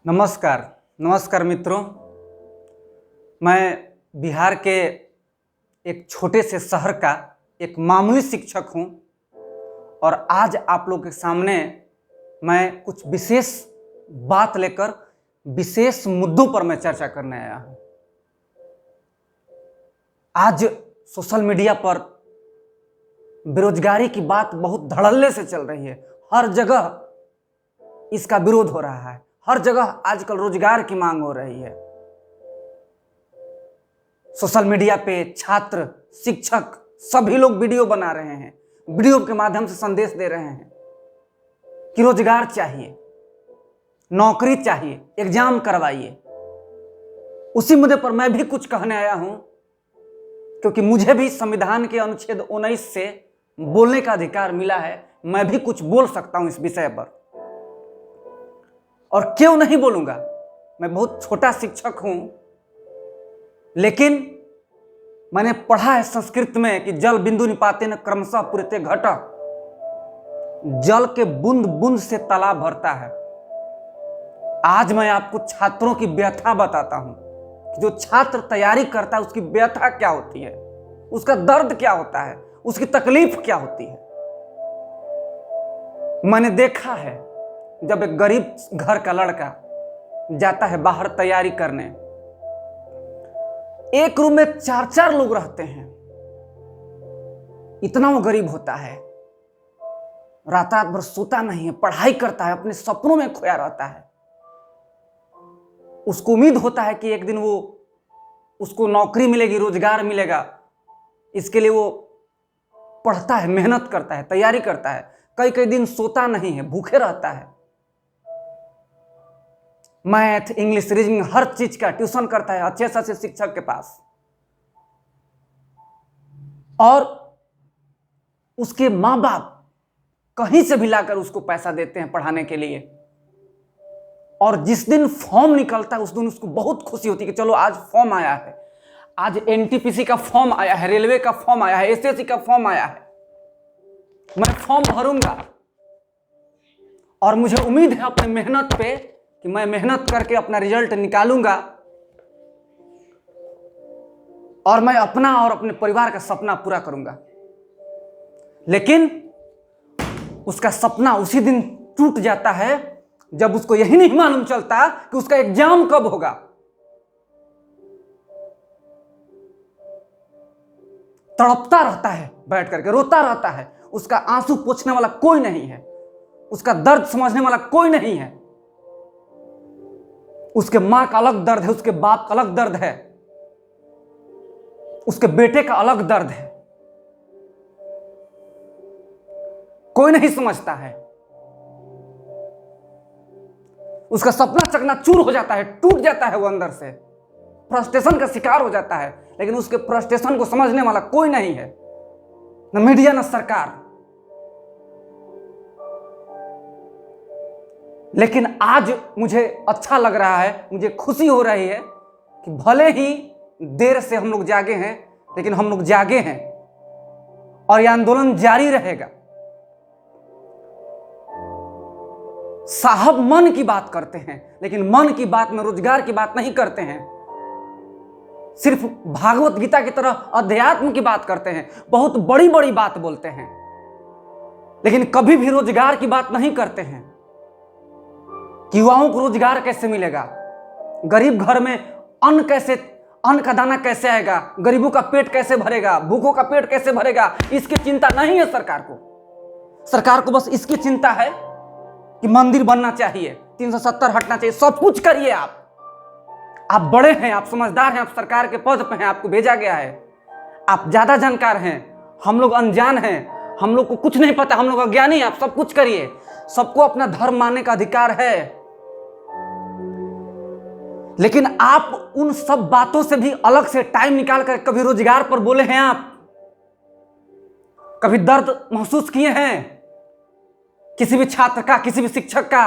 नमस्कार। नमस्कार मित्रों। मैं बिहार के एक छोटे से शहर का एक मामूली शिक्षक हूं और आज आप लोगों के सामने मैं कुछ विशेष बात लेकर विशेष मुद्दों पर मैं चर्चा करने आया हूं। आज सोशल मीडिया पर बेरोजगारी की बात बहुत धड़ल्ले से चल रही है। हर जगह इसका विरोध हो रहा है। हर जगह आजकल रोजगार की मांग हो रही है। सोशल मीडिया पे छात्र, शिक्षक सभी लोग वीडियो बना रहे हैं, वीडियो के माध्यम से संदेश दे रहे हैं कि रोजगार चाहिए, नौकरी चाहिए, एग्जाम करवाइए। उसी मुद्दे पर मैं भी कुछ कहने आया हूं, क्योंकि मुझे भी संविधान के अनुच्छेद 19 से बोलने का अधिकार मिला है। मैं भी कुछ बोल सकता हूं इस विषय पर, और क्यों नहीं बोलूंगा। मैं बहुत छोटा शिक्षक हूं, लेकिन मैंने पढ़ा है संस्कृत में कि जल बिंदु निपातेन क्रमशः पूरिते घट। जल के बूंद बूंद से तालाब भरता है। आज मैं आपको छात्रों की व्यथा बताता हूं कि जो छात्र तैयारी करता है उसकी व्यथा क्या होती है, उसका दर्द क्या होता है, उसकी तकलीफ क्या होती है। मैंने देखा है जब एक गरीब घर का लड़का जाता है बाहर तैयारी करने, एक रूम में 4-4 लोग रहते हैं। इतना वो गरीब होता है, रात रात भर सोता नहीं है, पढ़ाई करता है, अपने सपनों में खोया रहता है। उसको उम्मीद होता है कि एक दिन उसको नौकरी मिलेगी, रोजगार मिलेगा। इसके लिए वो पढ़ता है, मेहनत करता है, तैयारी करता है, कई कई दिन सोता नहीं है, भूखे रहता है। मैथ, इंग्लिश, रीजनिंग हर चीज का ट्यूशन करता है अच्छे से अच्छे शिक्षक के पास, और उसके मां बाप कहीं से भी लाकर उसको पैसा देते हैं पढ़ाने के लिए। और जिस दिन फॉर्म निकलता है उस दिन उसको बहुत खुशी होती है कि चलो आज फॉर्म आया है, आज एनटीपीसी का फॉर्म आया है, रेलवे का फॉर्म आया है, एसएससी का फॉर्म आया है, मैं फॉर्म भरूंगा। और मुझे उम्मीद है अपने मेहनत पे कि मैं मेहनत करके अपना रिजल्ट निकालूंगा और मैं अपना और अपने परिवार का सपना पूरा करूंगा। लेकिन उसका सपना उसी दिन टूट जाता है जब उसको यही नहीं मालूम चलता कि उसका एग्जाम कब होगा। तड़पता रहता है, बैठ करके रोता रहता है। उसका आंसू पोंछने वाला कोई नहीं है, उसका दर्द समझने वाला कोई नहीं है। उसके मां का अलग दर्द है, उसके बाप का अलग दर्द है, उसके बेटे का अलग दर्द है। कोई नहीं समझता है। उसका सपना चकनाचूर हो जाता है, टूट जाता है, वो अंदर से फ्रस्ट्रेशन का शिकार हो जाता है। लेकिन उसके फ्रस्ट्रेशन को समझने वाला कोई नहीं है, न मीडिया न सरकार। लेकिन आज मुझे अच्छा लग रहा है, मुझे खुशी हो रही है कि भले ही देर से हम लोग जागे हैं, लेकिन हम लोग जागे हैं और यह आंदोलन जारी रहेगा। साहब मन की बात करते हैं, लेकिन मन की बात में रोजगार की बात नहीं करते हैं। सिर्फ भागवत गीता की तरह अध्यात्म की बात करते हैं, बहुत बड़ी बड़ी बात बोलते हैं, लेकिन कभी भी रोजगार की बात नहीं करते हैं। युवाओं को रोजगार कैसे मिलेगा, गरीब घर में अन्न का दाना कैसे आएगा, गरीबों का पेट कैसे भरेगा, भूखों का पेट कैसे भरेगा, इसकी चिंता नहीं है सरकार को। सरकार को बस इसकी चिंता है कि मंदिर बनना चाहिए, 370 हटना चाहिए। सब कुछ करिए आप बड़े हैं, आप समझदार हैं, आप सरकार के पद पे हैं, आपको भेजा गया है, आप ज्यादा जानकार हैं, हम लोग अनजान हैं, हम लोग को कुछ नहीं पता, हम लोग अज्ञानी हैं। आप सब कुछ करिए, सबको अपना धर्म मानने का अधिकार है। लेकिन आप उन सब बातों से भी अलग से टाइम निकाल कर कभी रोजगार पर बोले हैं? आप कभी दर्द महसूस किए हैं किसी भी छात्र का, किसी भी शिक्षक का?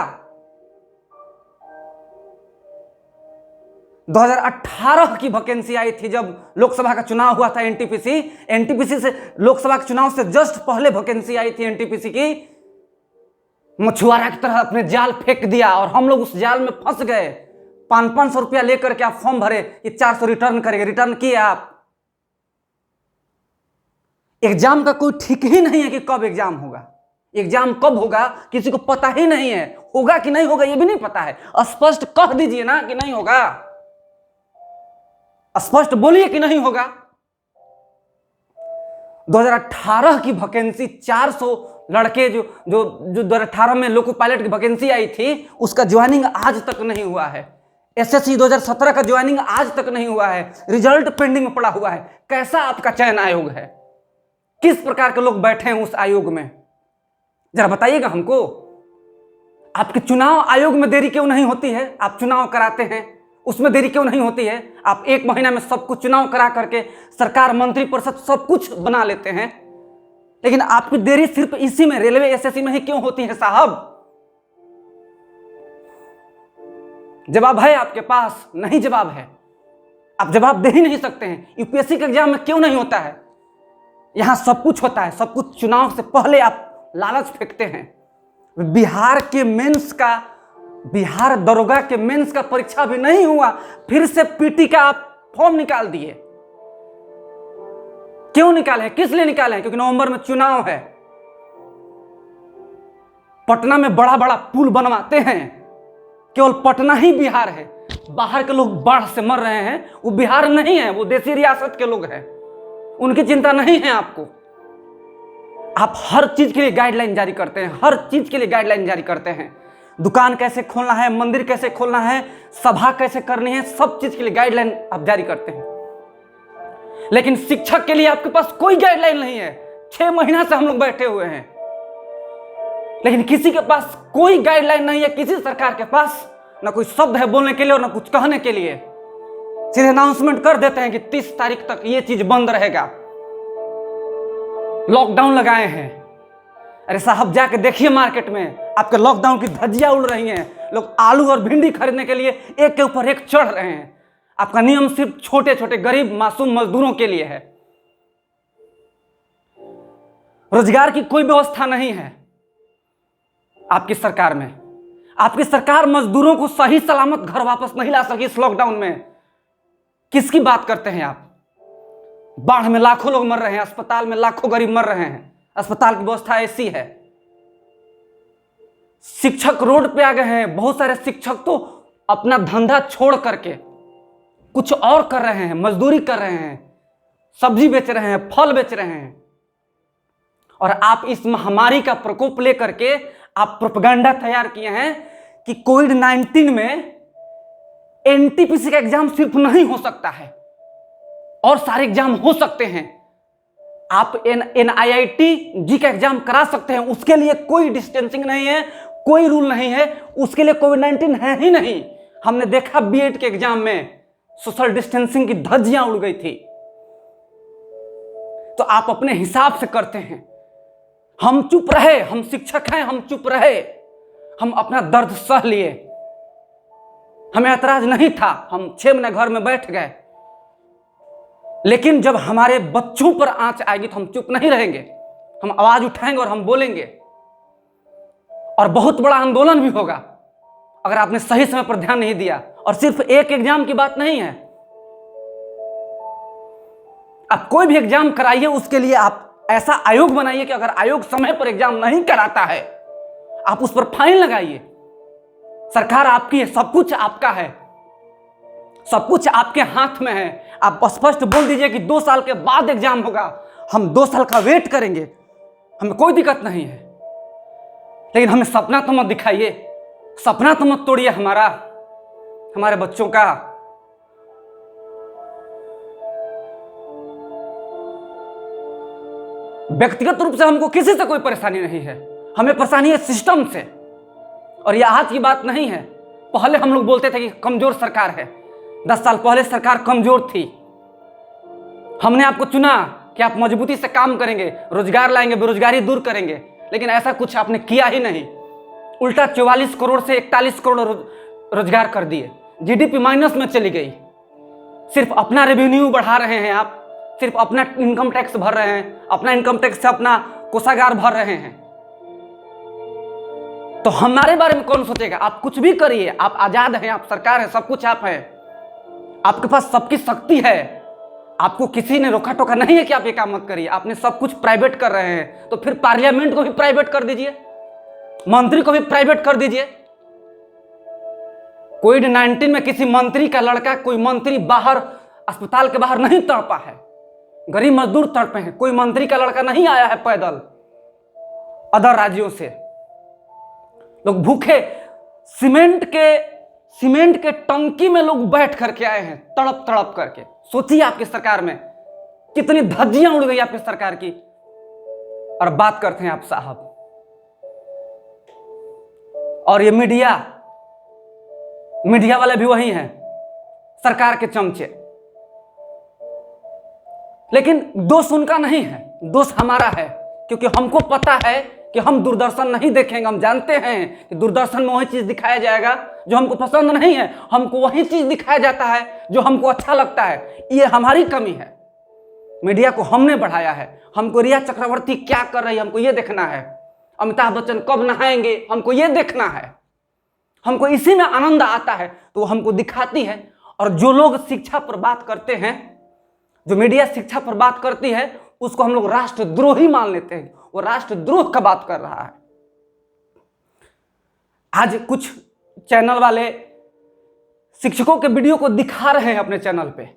2018 की वैकेंसी आई थी जब लोकसभा का चुनाव हुआ था। एनटीपीसी से लोकसभा के चुनाव से जस्ट पहले वैकेंसी आई थी एनटीपीसी की। मछुआरा की तरह अपने जाल फेंक दिया और हम लोग उस जाल में फंस गए। 500-500 रुपया लेकर के आप फॉर्म भरे कि 400 रिटर्न करेंगे, रिटर्न किए आप। एग्जाम का कोई ठीक ही नहीं है कि कब एग्जाम होगा। एग्जाम कब होगा किसी को पता ही नहीं है, होगा कि नहीं होगा ये भी नहीं पता है। स्पष्ट कह दीजिए ना कि नहीं होगा, स्पष्ट बोलिए कि नहीं होगा। 2018 की वैकेंसी 400 लड़के जो 2018 में लोको पायलट की वैकेंसी आई थी, उसका ज्वाइनिंग आज तक नहीं हुआ है। एसएससी 2017 का ज्वाइनिंग आज तक नहीं हुआ है, रिजल्ट पेंडिंग में पड़ा हुआ है। कैसा आपका चयन आयोग है? किस प्रकार के लोग बैठे हैं उस आयोग में, जरा बताइएगा हमको। आपके चुनाव आयोग में देरी क्यों नहीं होती है? आप चुनाव कराते हैं, उसमें देरी क्यों नहीं होती है? आप 1 महीना में सब कुछ चुनाव करा करके सरकार, मंत्रिपरिषद सब कुछ बना लेते हैं, लेकिन आपकी देरी सिर्फ इसी में, रेलवे एसएससी में ही क्यों होती है साहब? जवाब है आपके पास? नहीं जवाब है, आप जवाब दे ही नहीं सकते हैं। यूपीएससी के एग्जाम में क्यों नहीं होता है? यहां सब कुछ होता है, सब कुछ चुनाव से पहले आप लालच फेंकते हैं। बिहार के मेंस का, बिहार दरोगा के मेंस का परीक्षा भी नहीं हुआ, फिर से पीटी का आप फॉर्म निकाल दिए। क्यों निकाले? किस लिए निकाले? क्योंकि नवंबर में चुनाव है। पटना में बड़ा बड़ा पुल बनवाते हैं, केवल पटना ही बिहार है। बाहर के लोग बाढ़ से मर रहे हैं, वो बिहार नहीं है, वो देसी रियासत के लोग हैं, उनकी चिंता नहीं है आपको। आप हर चीज के लिए गाइडलाइन जारी करते हैं, हर चीज के लिए गाइडलाइन जारी करते हैं। दुकान कैसे खोलना है, मंदिर कैसे खोलना है, सभा कैसे करनी है, सब चीज के लिए गाइडलाइन आप जारी करते हैं। लेकिन शिक्षक के लिए आपके पास कोई गाइडलाइन नहीं है। 6 महीना से हम लोग बैठे हुए हैं, लेकिन किसी के पास कोई गाइडलाइन नहीं है। किसी सरकार के पास ना कोई शब्द है बोलने के लिए और ना कुछ कहने के लिए। सीधे अनाउंसमेंट कर देते हैं कि 30 तारीख तक ये चीज बंद रहेगा, लॉकडाउन लगाए हैं। अरे साहब जाके देखिए मार्केट में, आपके लॉकडाउन की धज्जियां उड़ रही हैं। लोग आलू और भिंडी खरीदने के लिए एक के ऊपर एक चढ़ रहे हैं। आपका नियम सिर्फ छोटे छोटे गरीब मासूम मजदूरों के लिए है। रोजगार की कोई व्यवस्था नहीं है आपकी सरकार में। आपकी सरकार मजदूरों को सही सलामत घर वापस नहीं ला सकी इस लॉकडाउन में। किसकी बात करते हैं आप? बाढ़ में लाखों लोग मर रहे हैं, अस्पताल में लाखों गरीब मर रहे हैं, अस्पताल की व्यवस्था ऐसी है। शिक्षक रोड पे आ गए हैं। बहुत सारे शिक्षक तो अपना धंधा छोड़ करके कुछ और कर रहे हैं, मजदूरी कर रहे हैं, सब्जी बेच रहे हैं, फल बेच रहे हैं। और आप इस महामारी का प्रकोप लेकर के आप प्रोपेगेंडा तैयार किए हैं कि कोविड-19 में एनटीपीसी का एग्जाम सिर्फ नहीं हो सकता है और सारे एग्जाम हो सकते हैं। आप एनआईआईटी जी का एग्जाम करा सकते हैं, उसके लिए कोई डिस्टेंसिंग नहीं है, कोई रूल नहीं है, उसके लिए कोविड-19 है ही नहीं। हमने देखा बीएड के एग्जाम में सोशल डिस्टेंसिंग की धज्जियां उड़ गई थी। तो आप अपने हिसाब से करते हैं। हम चुप रहे, हम शिक्षक हैं, हम चुप रहे, हम अपना दर्द सह लिए, हमें ऐतराज नहीं था, हम 6 महीने घर में बैठ गए। लेकिन जब हमारे बच्चों पर आंच आएगी तो हम चुप नहीं रहेंगे, हम आवाज उठाएंगे और हम बोलेंगे। और बहुत बड़ा आंदोलन भी होगा अगर आपने सही समय पर ध्यान नहीं दिया। और सिर्फ एक एग्जाम की बात नहीं है, आप कोई भी एग्जाम कराइए, उसके लिए आप ऐसा आयोग बनाइए कि अगर आयोग समय पर एग्जाम नहीं कराता है आप उस पर फाइन लगाइए। सरकार आपकी है, सब कुछ आपका है, सब कुछ आपके हाथ में है। आप स्पष्ट बोल दीजिए कि 2 साल के बाद एग्जाम होगा, हम 2 साल का वेट करेंगे, हमें कोई दिक्कत नहीं है। लेकिन हमें सपना तो मत दिखाइए, सपना तो मत तोड़िए हमारे बच्चों का। व्यक्तिगत रूप से हमको किसी से कोई परेशानी नहीं है, हमें परेशानी है सिस्टम से। और यह आज की बात नहीं है, पहले हम लोग बोलते थे कि कमजोर सरकार है। 10 साल पहले सरकार कमजोर थी, हमने आपको चुना कि आप मजबूती से काम करेंगे, रोजगार लाएंगे, बेरोजगारी दूर करेंगे, लेकिन ऐसा कुछ आपने किया ही नहीं। उल्टा 44 करोड़ से 41 करोड़ रोजगार कर दिए, जीडीपी माइनस में चली गई। सिर्फ अपना रेवेन्यू बढ़ा रहे हैं आप, सिर्फ अपना इनकम टैक्स भर रहे हैं, अपना इनकम टैक्स से अपना कोषागार भर रहे हैं। तो हमारे बारे में कौन सोचेगा? आप कुछ भी करिए, आप आजाद हैं, आप सरकार है, सब कुछ आप हैं, आपके पास सबकी शक्ति है, आपको किसी ने रोका टोका नहीं है कि आप ये काम मत करिए। आपने सब कुछ प्राइवेट कर रहे हैं, तो फिर पार्लियामेंट को भी प्राइवेट कर दीजिए, मंत्री को भी प्राइवेट कर दीजिए। कोविड-19 में किसी मंत्री का लड़का, कोई मंत्री बाहर अस्पताल के बाहर नहीं तड़पा है, गरीब मजदूर तड़पे हैं, कोई मंत्री का लड़का नहीं आया है पैदल अदर राज्यों से। लोग भूखे सीमेंट के टंकी में लोग बैठ करके आए हैं, तड़प तड़प करके। सोचिए आपकी सरकार में कितनी धज्जियां उड़ गई आपकी सरकार की। और बात करते हैं आप साहब, और ये मीडिया वाले भी वही हैं, सरकार के चमचे। लेकिन दोष उनका नहीं है, दोष हमारा है, क्योंकि हमको पता है कि हम दूरदर्शन नहीं देखेंगे। हम जानते हैं कि दूरदर्शन में वही चीज दिखाया जाएगा जो हमको पसंद नहीं है, हमको वही चीज दिखाया जाता है जो हमको अच्छा लगता है। ये हमारी कमी है। मीडिया को हमने बढ़ाया है। हमको रिया चक्रवर्ती क्या कर रही है हमको ये देखना है, अमिताभ बच्चन कब नहाएंगे हमको ये देखना है, हमको इसी में आनंद आता है, तो हमको दिखाती है। और जो लोग शिक्षा पर बात करते हैं, जो मीडिया शिक्षा पर बात करती है, उसको हम लोग राष्ट्रद्रोही मान लेते हैं। वो राष्ट्रद्रोह का बात कर रहा है। आज कुछ चैनल वाले शिक्षकों के वीडियो को दिखा रहे हैं अपने चैनल पे,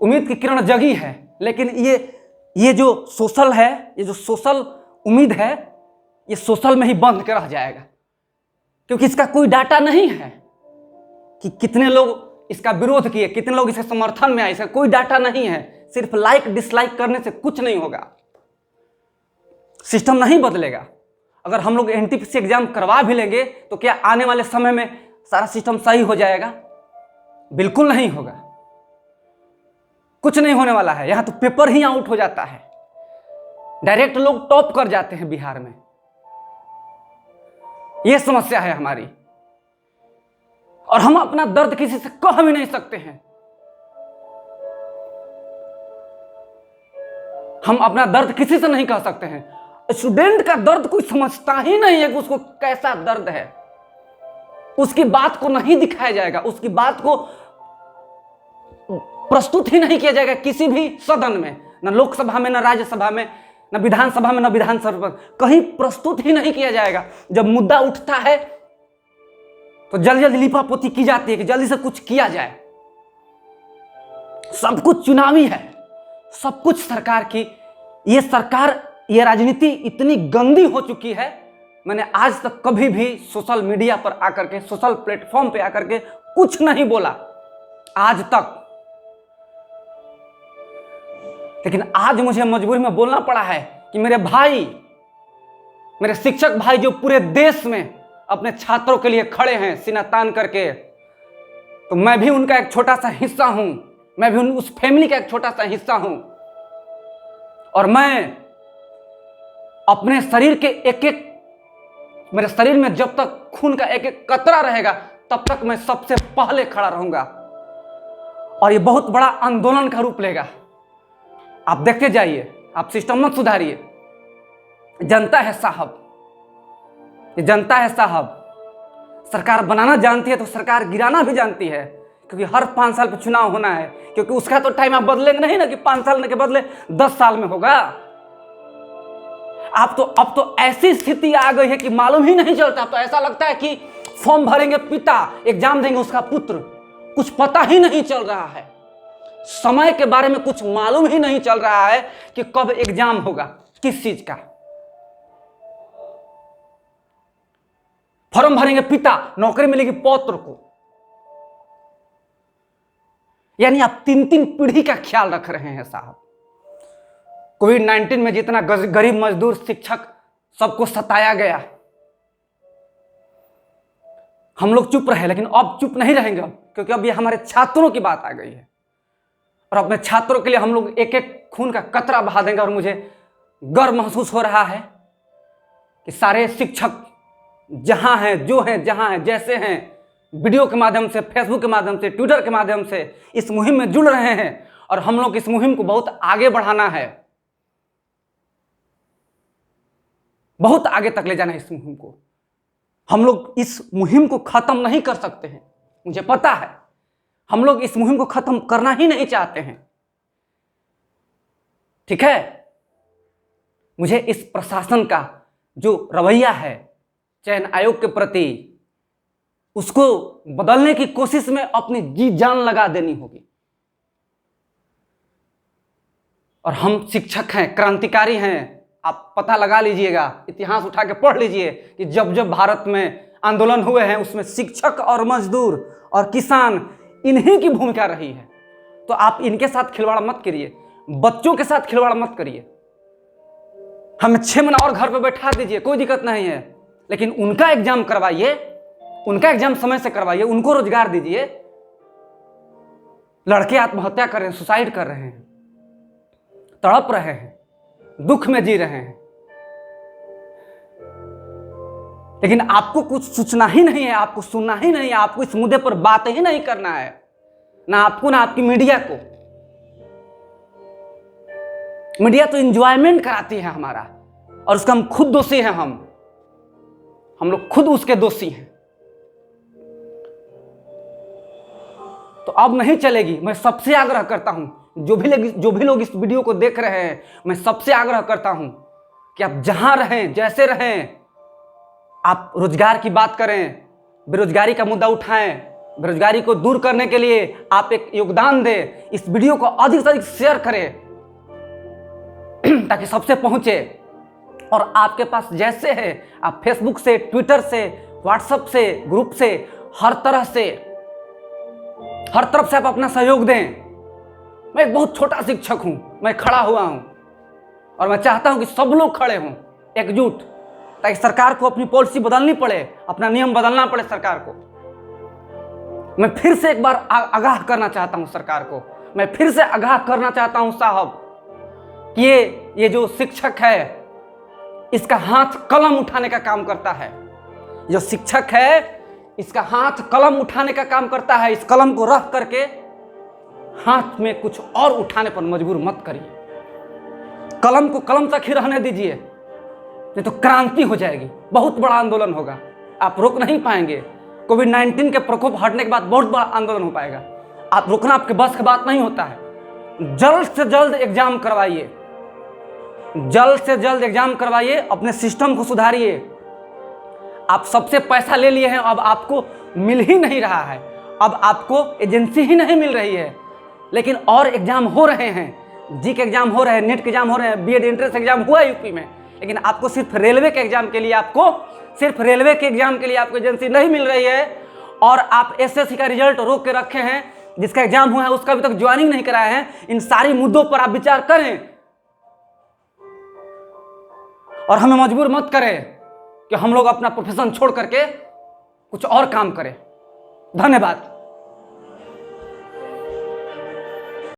उम्मीद की किरण जगी है। लेकिन ये जो सोशल है, ये जो सोशल उम्मीद है, ये सोशल में ही बंद के रह जाएगा, क्योंकि इसका कोई डाटा नहीं है कि कितने लोग इसका विरोध किए, कितने लोग इसके समर्थन में आए। इसका कोई डाटा नहीं है। सिर्फ लाइक डिसलाइक करने से कुछ नहीं होगा, सिस्टम नहीं बदलेगा। अगर हम लोग एनटीपीसी एग्जाम करवा भी लेंगे तो क्या आने वाले समय में सारा सिस्टम सही हो जाएगा? बिल्कुल नहीं होगा, कुछ नहीं होने वाला है। यहां तो पेपर ही आउट हो जाता है, डायरेक्ट लोग टॉप कर जाते हैं बिहार में। यह समस्या है हमारी, और हम अपना दर्द किसी से कह भी नहीं सकते हैं। हम अपना दर्द किसी से नहीं कह सकते हैं। स्टूडेंट का दर्द कोई समझता ही नहीं है कि उसको कैसा दर्द है। उसकी बात को नहीं दिखाया जाएगा, उसकी बात को प्रस्तुत ही नहीं किया जाएगा किसी भी सदन में, न लोकसभा में, न राज्यसभा में, न विधानसभा में, न विधानसभा, कहीं प्रस्तुत ही नहीं किया जाएगा। जब मुद्दा उठता है तो जल्दी जल्दी लिपापोती की जाती है कि जल्दी से कुछ किया जाए। सब कुछ चुनावी है, सब कुछ सरकार की। ये सरकार, ये राजनीति इतनी गंदी हो चुकी है, मैंने आज तक कभी भी सोशल मीडिया पर आकर के, सोशल प्लेटफॉर्म पे आकर के कुछ नहीं बोला आज तक। लेकिन आज मुझे मजबूरी में बोलना पड़ा है कि मेरे भाई, मेरे शिक्षक भाई जो पूरे देश में अपने छात्रों के लिए खड़े हैं सीना तान करके, तो मैं भी उनका एक छोटा सा हिस्सा हूं, मैं भी उस फैमिली का एक छोटा सा हिस्सा हूं। और मैं अपने शरीर के मेरे शरीर में जब तक खून का एक एक कतरा रहेगा तब तक मैं सबसे पहले खड़ा रहूंगा। और ये बहुत बड़ा आंदोलन का रूप लेगा। आप देखते जाइए, आप सिस्टम मत सुधारिए। जनता है साहब, ये जनता है साहब। सरकार बनाना जानती है तो सरकार गिराना भी जानती है, क्योंकि हर 5 साल पे चुनाव होना है। क्योंकि उसका तो टाइम आप बदलेंगे नहीं ना कि 5 साल के बदले 10 साल में होगा। अब तो ऐसी स्थिति आ गई है कि मालूम ही नहीं चलता। तो ऐसा लगता है कि फॉर्म भरेंगे पिता, एग्जाम देंगे उसका पुत्र, कुछ पता ही नहीं चल रहा है। समय के बारे में कुछ मालूम ही नहीं चल रहा है कि कब एग्जाम होगा, किस चीज का। फॉर्म भरेंगे पिता, नौकरी मिलेगी पौत्र को। यानी आप 3 पीढ़ी का ख्याल रख रहे हैं साहब। कोविड-19 में जितना गरीब मजदूर, शिक्षक, सबको सताया गया, हम लोग चुप रहे। लेकिन अब चुप नहीं रहेंगे, क्योंकि अब ये हमारे छात्रों की बात आ गई है। और अपने छात्रों के लिए हम लोग एक एक खून का कतरा बहा देंगे। और मुझे गर्व महसूस हो रहा है कि सारे शिक्षक जहां हैं, जो हैं, जहां हैं, जैसे हैं, वीडियो के माध्यम से, फेसबुक के माध्यम से, ट्विटर के माध्यम से इस मुहिम में जुड़ रहे हैं। और हम लोग इस मुहिम को बहुत आगे बढ़ाना है, बहुत आगे तक ले जाना है इस मुहिम को। हम लोग इस मुहिम को खत्म नहीं कर सकते हैं, मुझे पता है। हम लोग इस मुहिम को खत्म करना ही नहीं चाहते हैं, ठीक है। मुझे इस प्रशासन का जो रवैया है चयन आयोग के प्रति, उसको बदलने की कोशिश में अपनी जी जान लगा देनी होगी। और हम शिक्षक हैं, क्रांतिकारी हैं। आप पता लगा लीजिएगा, इतिहास उठा के पढ़ लीजिए कि जब जब भारत में आंदोलन हुए हैं उसमें शिक्षक और मजदूर और किसान, इन्हीं की भूमिका रही है। तो आप इनके साथ खिलवाड़ मत करिए, बच्चों के साथ खिलवाड़ मत करिए। हमें 6 महीना और घर पे बैठा दीजिए, कोई दिक्कत नहीं है, लेकिन उनका एग्जाम करवाइए, उनका एग्जाम समय से करवाइए, उनको रोजगार दीजिए। लड़के आत्महत्या कर रहे हैं, सुसाइड कर रहे हैं, तड़प रहे हैं, दुख में जी रहे हैं, लेकिन आपको कुछ सोचना ही नहीं है, आपको सुनना ही नहीं है, आपको इस मुद्दे पर बात ही नहीं करना है, ना आपको ना आपकी मीडिया को। मीडिया तो एंजॉयमेंट कराती है हमारा, और उसका हम खुद दोषी हैं। हम लोग खुद उसके दोषी हैं। तो अब नहीं चलेगी। मैं सबसे आग्रह करता हूं, जो भी लोग इस वीडियो को देख रहे हैं, मैं सबसे आग्रह करता हूं कि आप जहां रहें, जैसे रहें, आप रोजगार की बात करें, बेरोजगारी का मुद्दा उठाएं, बेरोजगारी को दूर करने के लिए आप एक योगदान दें। इस वीडियो को अधिक से अधिक शेयर करें ताकि सबसे पहुंचे। और आपके पास जैसे है, आप फेसबुक से, ट्विटर से, व्हाट्सएप से, ग्रुप से, हर तरफ से आप अपना सहयोग दें। मैं एक बहुत छोटा शिक्षक हूं, मैं खड़ा हुआ हूं, और मैं चाहता हूं कि सब लोग खड़े हों एकजुट, ताकि सरकार को अपनी पॉलिसी बदलनी पड़े, अपना नियम बदलना पड़े सरकार को। मैं फिर से एक बार आगाह करना चाहता हूं सरकार को, मैं फिर से आगाह करना चाहता हूं साहब कि ये जो शिक्षक है, इसका हाथ कलम उठाने का काम करता है। जो शिक्षक है, इसका हाथ कलम उठाने का काम करता है। इस कलम को रख करके हाथ में कुछ और उठाने पर मजबूर मत करिए। कलम को कलम तक ही रहने दीजिए, नहीं तो क्रांति हो जाएगी, बहुत बड़ा आंदोलन होगा, आप रोक नहीं पाएंगे। कोविड-19 के प्रकोप हटने के बाद बहुत बड़ा आंदोलन हो पाएगा। आप रोकना आपके बस की बात नहीं होता है। जल्द से जल्द एग्जाम करवाइए, जल्द से जल्द एग्जाम करवाइए, अपने सिस्टम को सुधारिए। आप सबसे पैसा ले लिए हैं, अब आपको मिल ही नहीं रहा है, अब आपको एजेंसी ही नहीं मिल रही है, लेकिन और एग्जाम हो रहे हैं। जी के एग्जाम हो रहे हैं, नेट के एग्जाम हो रहे हैं, बीएड एंट्रेंस एग्जाम हुआ है यूपी में, लेकिन आपको सिर्फ रेलवे के एग्जाम के लिए आपको एजेंसी नहीं मिल रही है। और आप एसएससी का रिजल्ट रोक के रखे हैं, जिसका एग्जाम हुआ है उसका अभी तक ज्वाइनिंग नहीं कराया है। इन सारी मुद्दों पर आप विचार करें और हमें मजबूर मत करें कि हम लोग अपना प्रोफेशन छोड़ करके कुछ और काम करें। धन्यवाद।